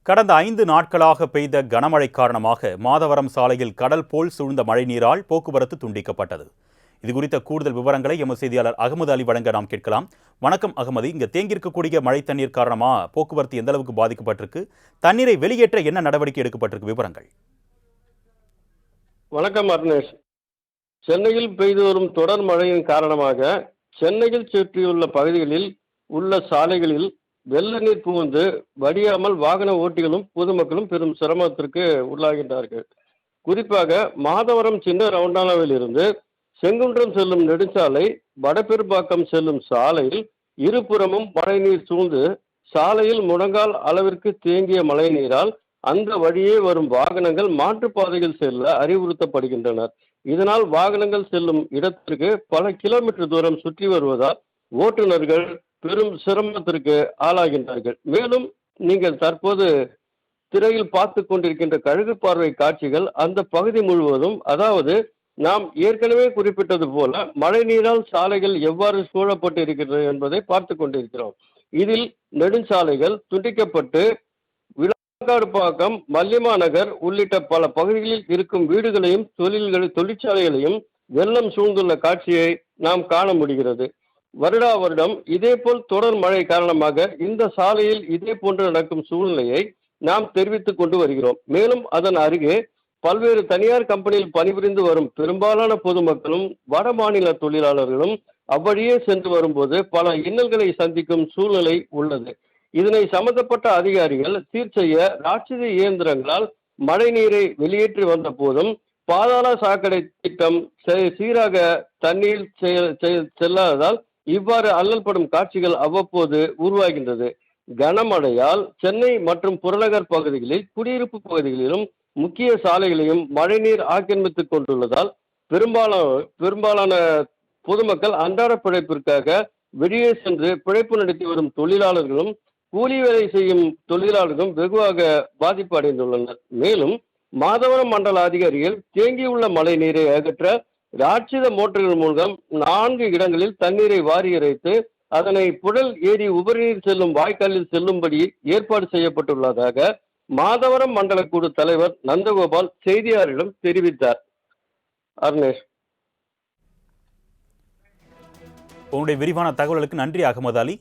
கடந்த 5 நாட்களாக பெய்த கனமழை காரணமாக மாதவரம் சாலையில் கடல் போல் சூழ்ந்த மழைநீரால் போக்குவரத்து துண்டிக்கப்பட்டது. இதுகுறித்த கூடுதல் விவரங்களை எமது செய்தியாளர் அகமது அலி வழங்க நாம் கேட்கலாம். வணக்கம் அகமது, இங்க தேங்கியிருக்கக்கூடிய மழை தண்ணீர் காரணமா போக்குவரத்து எந்த அளவுக்கு பாதிக்கப்பட்டிருக்கு? தண்ணீரை வெளியேற்ற என்ன நடவடிக்கை எடுக்கப்பட்டிருக்கு? விவரங்கள். வணக்கம் அர்ணேஷ். சென்னையில் பெய்து வரும் தொடர் மழையின் காரணமாக சென்னையில் சுற்றியுள்ள பகுதிகளில் உள்ள சாலைகளில் வெள்ள நீர் புகுந்து வடியாமல் வாகன ஓட்டிகளும் பொதுமக்களும் பெரும் சிரமத்திற்கு உள்ளாகின்றார்கள். குறிப்பாக மாதவரம் சின்ன ரவுண்டானாவில் இருந்து செங்குன்றம் செல்லும் நெடுஞ்சாலை வடபெரும்பாக்கம் செல்லும் சாலையில் இருபுறமும் மழைநீர் சூழ்ந்து சாலையில் முழங்கால் அளவிற்கு தேங்கிய மழை நீரால் அந்த வழியே வரும் வாகனங்கள் மாற்றுப்பாதையில் செல்ல அறிவுறுத்தப்படுகின்றனர். இதனால் வாகனங்கள் செல்லும் இடத்திற்கு பல கிலோமீட்டர் தூரம் சுற்றி வருவதால் ஓட்டுநர்கள் பெரும் சிரமத்திற்கு ஆளாகின்றார்கள். மேலும் நீங்கள் தற்போது திரையில் பார்த்து கொண்டிருக்கின்ற கழுகு பார்வை காட்சிகள் அந்த பகுதி முழுவதும், அதாவது நாம் ஏற்கனவே குறிப்பிட்டது போல மழை நீரால் சாலைகள் எவ்வாறு சூழப்பட்டு இருக்கின்றன என்பதை பார்த்து கொண்டிருக்கிறோம். இதில் நெடுஞ்சாலைகள் துண்டிக்கப்பட்டு விளக்காடுப்பாக்கம், மல்லிமா நகர் உள்ளிட்ட பல பகுதிகளில் இருக்கும் வீடுகளையும் தொழிற்சாலைகளையும் வெள்ளம் சூழ்ந்துள்ள காட்சியை நாம் காண முடிகிறது. வருடா வருடம் இதேபோல் தொடர் மழை காரணமாக இந்த சாலையில் இதே போன்று நடக்கும் சூழ்நிலையை நாம் தெரிவித்துக் கொண்டு வருகிறோம். மேலும் அதன் அருகே பல்வேறு தனியார் கம்பெனியில் பணிபுரிந்து வரும் பெரும்பாலான பொதுமக்களும் வட மாநில தொழிலாளர்களும் அவ்வழியே சென்று வரும்போது பல இன்னல்களை சந்திக்கும் சூழ்நிலை உள்ளது. இதனை சம்பந்தப்பட்ட அதிகாரிகள் சீர் செய்ய ராட்சத இயந்திரங்களால் மழை நீரை வெளியேற்றி வந்த போதும் பாதாள சாக்கடை திட்டம் சீராக தண்ணீர் செல்லாததால் இவ்வாறு அல்லல்படும் காட்சிகள் அவ்வப்போது உருவாகின்றது. கனமழையால் சென்னை மற்றும் புறநகர் பகுதிகளில் குடியிருப்பு பகுதிகளிலும் முக்கிய சாலைகளையும் மழைநீர் ஆக்கிரமித்துக் கொண்டுள்ளதால் பெரும்பாலான பொதுமக்கள் அன்றாட பிழைப்பிற்காக வெளியே சென்று பிழைப்பு நடத்தி வரும் தொழிலாளர்களும் கூலி வேலை செய்யும் தொழிலாளர்களும் வெகுவாக பாதிப்பு அடைந்துள்ளனர். மேலும் மாதவரம் மண்டல அதிகாரிகள் தேங்கியுள்ள மழை நீரை அகற்ற ராட்சத மோட்டர்கள் மூலம் 4 இடங்களில் தண்ணீரை வாரி இறைத்து அதனை புழல் ஏரி உபரிநீர் செல்லும் வாய்க்காலில் செல்லும்படி ஏற்பாடு செய்யப்பட்டுள்ளதாக மாதவரம் மண்டல குழு தலைவர் நந்தகோபால் செய்தியாளரிடம் தெரிவித்தார். அர்ணேஷ், உங்களுடைய விரிவான தகவலுக்கு நன்றி அகமது அலி.